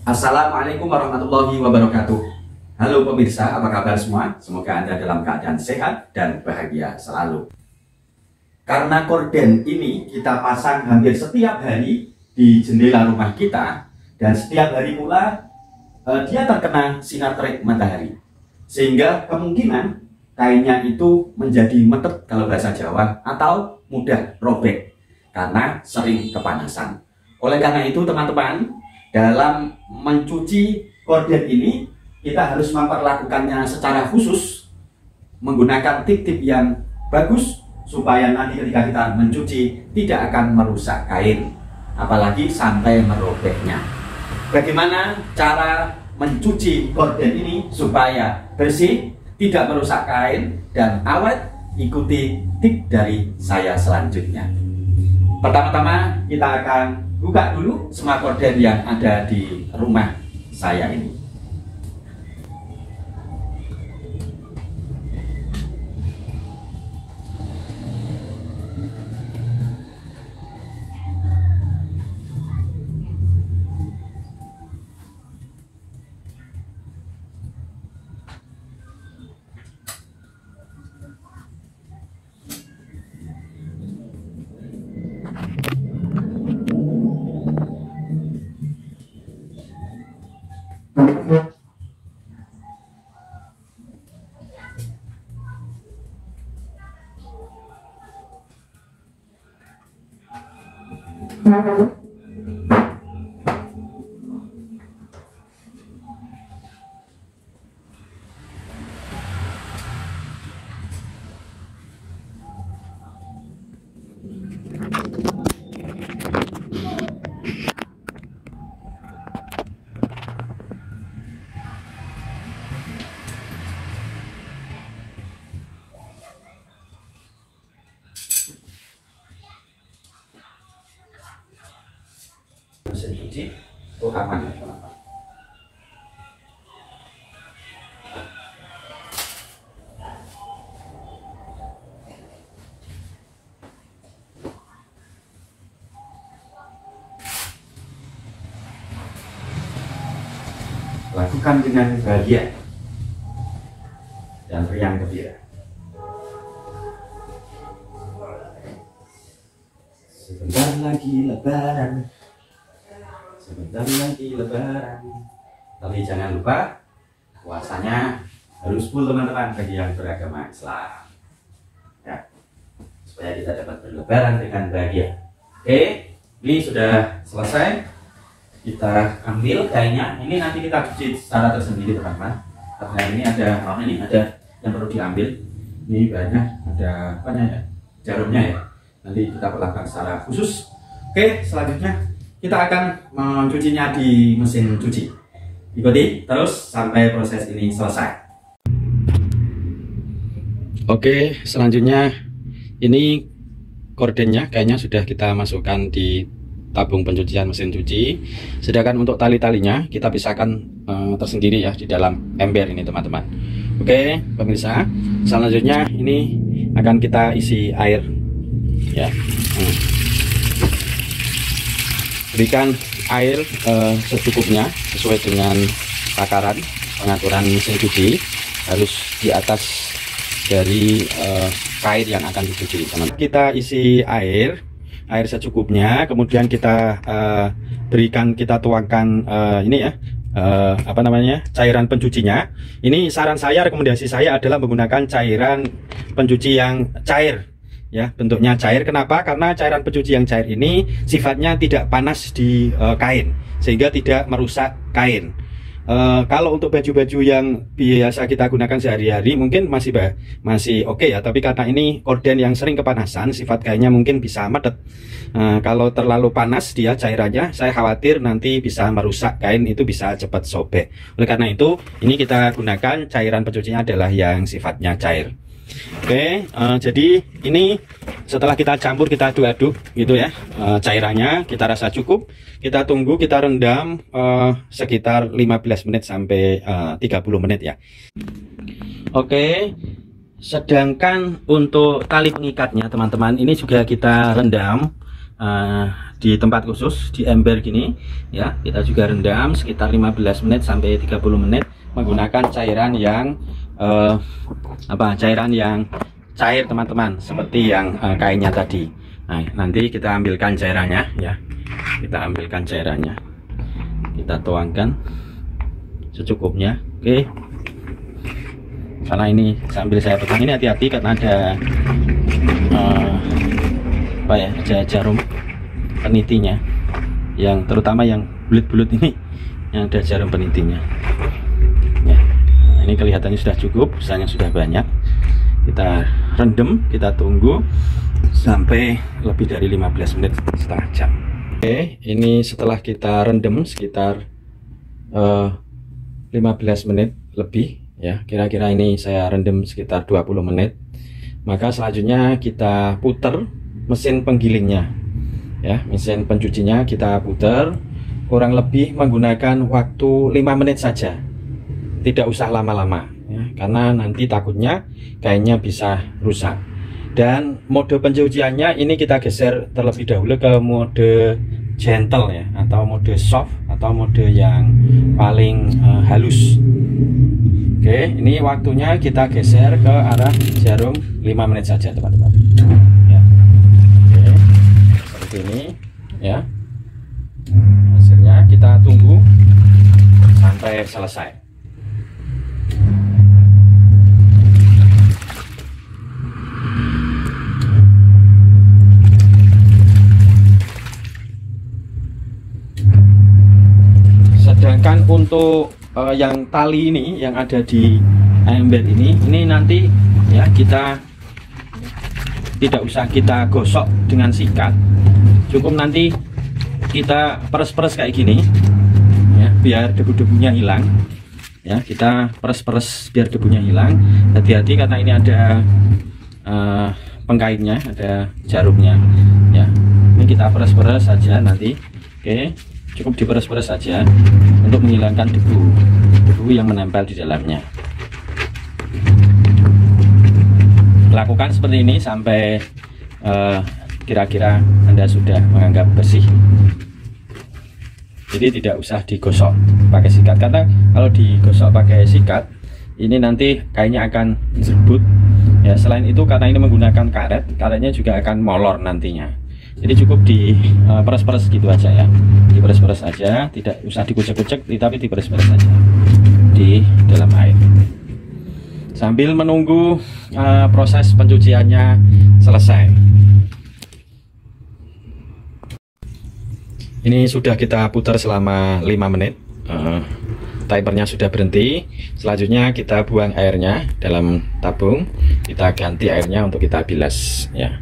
Assalamualaikum warahmatullahi wabarakatuh. Halo pemirsa, apa kabar semua? Semoga Anda dalam keadaan sehat dan bahagia selalu. Karena korden ini kita pasang hampir setiap hari di jendela rumah kita, dan setiap hari pula dia terkena sinar terik matahari, sehingga kemungkinan kainnya itu menjadi metet kalau bahasa Jawa, atau mudah robek karena sering kepanasan. Oleh karena itu teman-teman, dalam mencuci korden ini kita harus memperlakukannya secara khusus, menggunakan tip-tip yang bagus supaya nanti ketika kita mencuci tidak akan merusak kain, apalagi sampai merobeknya. Bagaimana cara mencuci korden ini supaya bersih, tidak merusak kain dan awet? Ikuti tip dari saya selanjutnya. Pertama-tama kita akan buka dulu semua korden yang ada di rumah saya ini. Mesin cuci itu aman ya teman-teman. Lakukan dengan bahagia dan riang gembira. Sebentar lagi lebaran. Sebentar lagi lebaran. Tapi jangan lupa puasanya harus full teman-teman bagi yang beragama Islam ya, supaya kita dapat berlebaran dengan bahagia. Oke, ini sudah selesai. Kita ambil kainnya. Ini nanti kita cuci secara tersendiri teman-teman, karena ini ada yang perlu diambil. Ini banyak, ada jarumnya ya, nanti kita perlakukan secara khusus. Oke, selanjutnya kita akan mencucinya di mesin cuci. Ikuti terus sampai proses ini selesai. Oke, selanjutnya ini kordennya kayaknya sudah kita masukkan di tabung pencucian mesin cuci. Sedangkan untuk tali-talinya kita pisahkan tersendiri ya di dalam ember ini teman-teman. Oke pemirsa, selanjutnya ini akan kita isi air ya. Berikan air secukupnya sesuai dengan takaran pengaturan mesin cuci, harus di atas dari kain yang akan dicuci teman. Kita isi air secukupnya, kemudian kita kita tuangkan ini ya, cairan pencucinya. Ini saran saya, rekomendasi saya adalah menggunakan cairan pencuci yang cair ya, bentuknya cair. Kenapa? Karena cairan pencuci yang cair ini sifatnya tidak panas di kain, sehingga tidak merusak kain. Kalau untuk baju-baju yang biasa kita gunakan sehari-hari mungkin masih oke ya, tapi karena ini korden yang sering kepanasan, sifat kainnya mungkin bisa medet. Kalau terlalu panas dia cairannya, saya khawatir nanti bisa merusak kain, itu bisa cepat sobek. Oleh karena itu ini kita gunakan cairan pencucinya adalah yang sifatnya cair. Oke, jadi ini setelah kita campur, kita aduk-aduk gitu ya, cairannya kita rasa cukup, kita tunggu, kita rendam sekitar 15 menit sampai 30 menit ya. Oke, Sedangkan untuk tali pengikatnya teman-teman, ini juga kita rendam di tempat khusus, di ember gini ya. Kita juga rendam sekitar 15 menit sampai 30 menit menggunakan cairan yang cairan yang cair teman-teman, seperti yang kainnya tadi. Nah, nanti kita ambilkan cairannya ya. Kita ambilkan cairannya. Kita tuangkan secukupnya. Oke. Karena ini sambil saya pegang ini hati-hati karena ada ada jarum penitinya, yang terutama yang bulat-bulat ini, yang ada jarum penitinya ya. Nah, ini kelihatannya sudah cukup, busanya sudah banyak. Kita rendam, kita tunggu sampai lebih dari 15 menit, setengah jam. Oke, ini setelah kita rendam sekitar 15 menit lebih ya, kira-kira ini saya rendam sekitar 20 menit. Maka selanjutnya kita putar mesin penggilingnya ya, mesin pencucinya kita putar kurang lebih menggunakan waktu 5 menit saja, tidak usah lama-lama ya, karena nanti takutnya kainnya bisa rusak. Dan mode pencuciannya ini kita geser terlebih dahulu ke mode gentle ya, atau mode soft, atau mode yang paling halus. Oke, ini waktunya kita geser ke arah jarum 5 menit saja teman-teman ya. Oke, seperti ini ya. Hasilnya kita tunggu sampai selesai. Sedangkan untuk yang tali ini yang ada di ember ini nanti ya, kita tidak usah kita gosok dengan sikat, cukup nanti kita peres-peres kayak gini ya, biar debu-debunya hilang ya. Kita peres-peres biar debunya hilang. Hati-hati karena ini ada pengkaitnya, ada jarumnya ya. Ini kita peres-peres saja nanti. Oke, cukup diperes-peres saja untuk menghilangkan debu yang menempel di dalamnya. Lakukan seperti ini sampai kira-kira Anda sudah menganggap bersih. Jadi tidak usah digosok pakai sikat, karena kalau digosok pakai sikat ini nanti kainnya akan jerbut ya. Selain itu karena ini menggunakan karetnya juga akan molor nantinya. Jadi cukup diperes-peres gitu aja ya, diperes-peres aja, tidak usah dikucek-kucek, tapi diperes-peres saja di dalam air sambil menunggu proses pencuciannya selesai. Ini sudah kita putar selama 5 menit, timernya sudah berhenti. Selanjutnya kita buang airnya dalam tabung, kita ganti airnya untuk kita bilas ya.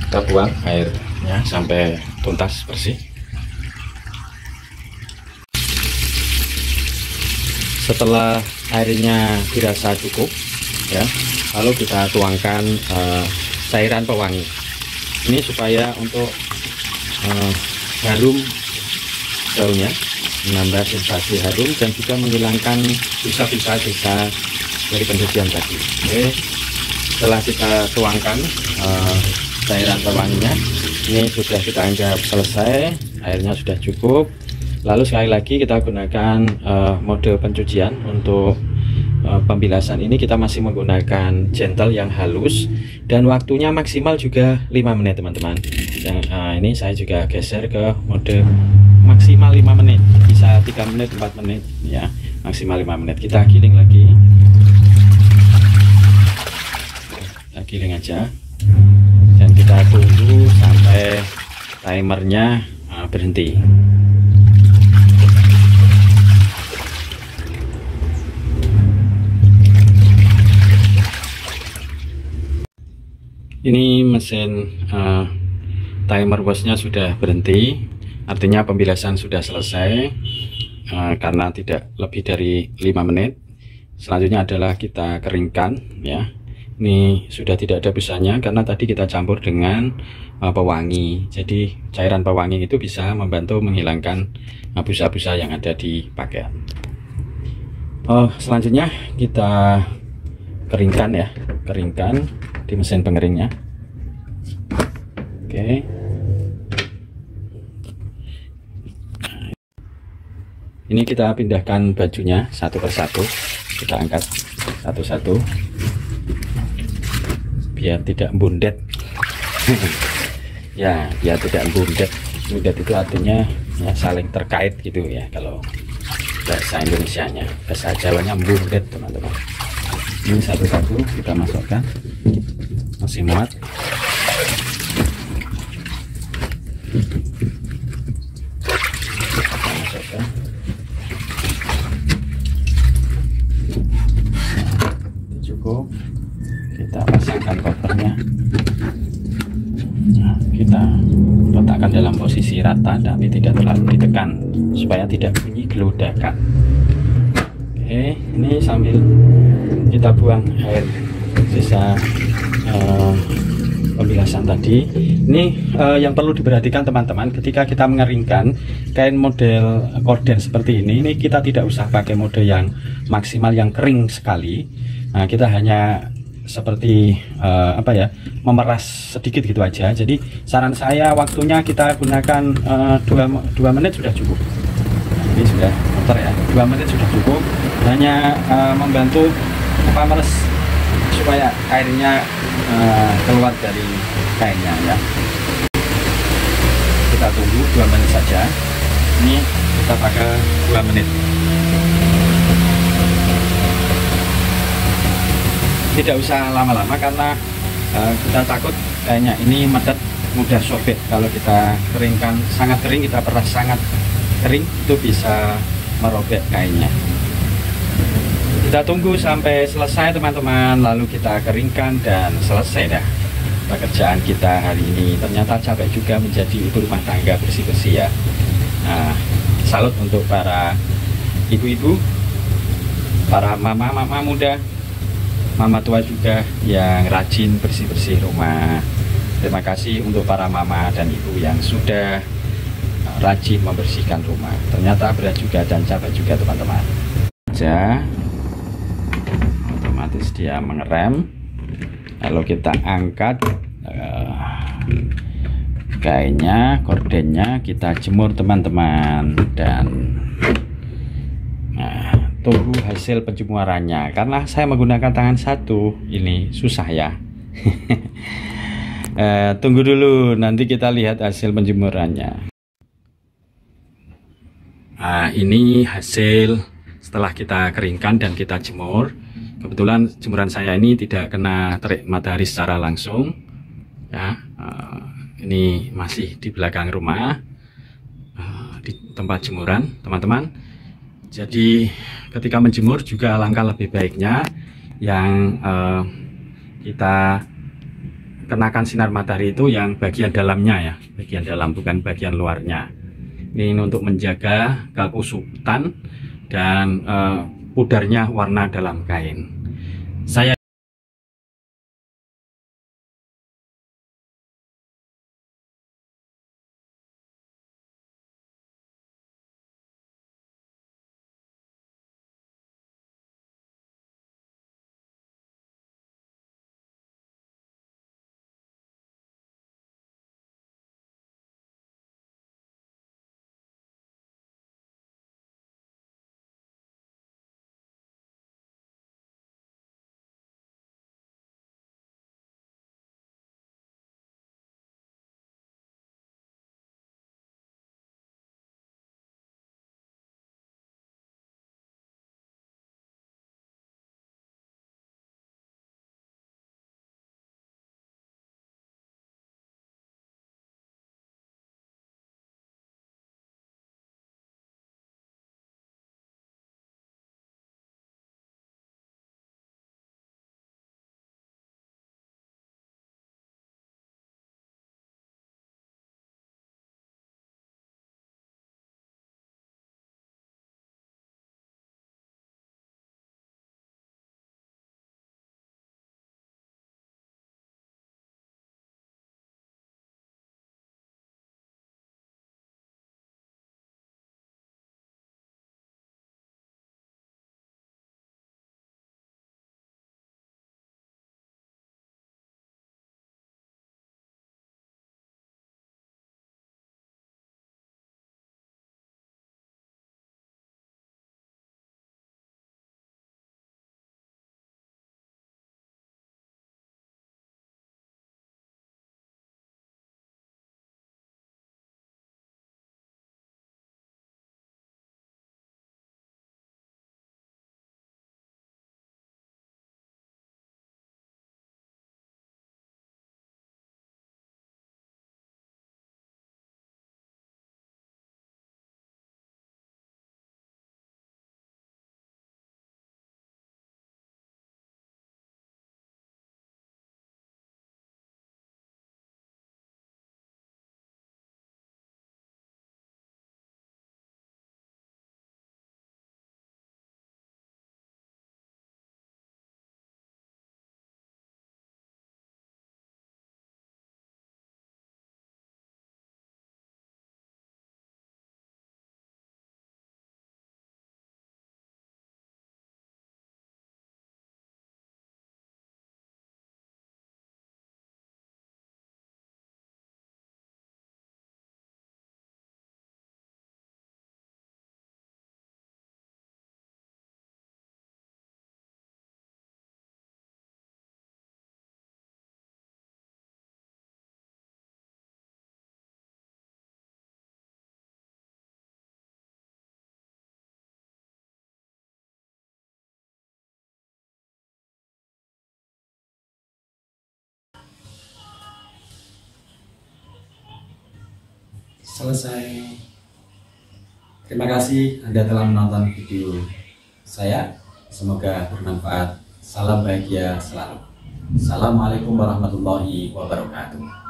Kita buang airnya sampai tuntas bersih. Setelah airnya dirasa cukup ya, lalu kita tuangkan cairan pewangi ini supaya untuk harum daunnya, menambah sensasi harum dan juga menghilangkan busa-busa sisa dari pencucian tadi. Oke, setelah kita tuangkan cairan pewanginya, ini sudah kita anggap selesai, airnya sudah cukup. Lalu sekali lagi kita gunakan mode pencucian untuk pembilasan ini. Kita masih menggunakan gentle yang halus dan waktunya maksimal juga 5 menit teman-teman. Ini saya juga geser ke mode maksimal 5 menit, bisa 3 menit 4 menit ya, maksimal 5 menit. Kita giling lagi, kita giling aja dan kita tunggu sampai timernya berhenti. Ini mesin timer wasnya sudah berhenti, artinya pembilasan sudah selesai karena tidak lebih dari 5 menit. Selanjutnya adalah kita keringkan ya. Ini sudah tidak ada busanya karena tadi kita campur dengan pewangi. Jadi cairan pewangi itu bisa membantu menghilangkan busa-busa yang ada di pakaian. Selanjutnya kita keringkan ya, keringkan di mesin pengeringnya. Oke. Ini kita pindahkan bajunya satu persatu, kita angkat satu-satu biar tidak bundet. Ya, biar tidak bundet. Bundet itu artinya ya, saling terkait gitu ya, kalau bahasa Indonesianya. Bahasa Jawanya bundet, teman-teman. Ini satu-satu kita masukkan, masih muat. Kita masukkan. Cukup, kita pasangkan covernya. Nah, kita letakkan dalam posisi rata tapi tidak terlalu ditekan supaya tidak bunyi gelodakan. Oke, ini sambil kita buang air sisa pembilasan tadi. Ini yang perlu diperhatikan teman-teman, ketika kita mengeringkan kain model korden seperti ini kita tidak usah pakai mode yang maksimal yang kering sekali. Nah, kita hanya seperti memeras sedikit gitu aja. Jadi saran saya waktunya kita gunakan 2 menit sudah cukup. Nah, ini sudah muter ya, 2 menit sudah cukup. Hanya membantu meres supaya airnya keluar dari kainnya ya. Kita tunggu 2 menit saja. Ini kita pakai 2 menit. Tidak usah lama-lama karena kita takut kayaknya ini medet, mudah sobek. Kalau kita keringkan sangat kering, kita peras sangat kering, itu bisa merobek kainnya. Kita tunggu sampai selesai teman-teman, lalu kita keringkan dan selesai dah pekerjaan kita hari ini. Ternyata capek juga menjadi ibu rumah tangga bersih-bersih ya. Nah, salut untuk para ibu-ibu, para mama-mama muda, mama tua juga yang rajin bersih-bersih rumah. Terima kasih untuk para mama dan ibu yang sudah rajin membersihkan rumah. Ternyata berat juga dan capek juga teman-teman. Otomatis dia mengerem. Lalu kita angkat kainnya, kordennya, kita jemur teman-teman. Dan tunggu hasil penjemurannya, karena saya menggunakan tangan satu ini susah ya. Tunggu dulu, nanti kita lihat hasil penjemurannya. Nah, ini hasil setelah kita keringkan dan kita jemur. Kebetulan jemuran saya ini tidak kena terik matahari secara langsung ya. Ini masih di belakang rumah, di tempat jemuran teman-teman. Jadi ketika menjemur juga alangkah lebih baiknya yang kita kenakan sinar matahari itu yang bagian dalamnya ya, bagian dalam, bukan bagian luarnya. Ini untuk menjaga kekusutan dan pudarnya warna dalam kain. Saya selesai. Terima kasih Anda telah menonton video saya. Semoga bermanfaat. Salam bahagia selalu. Assalamualaikum warahmatullahi wabarakatuh.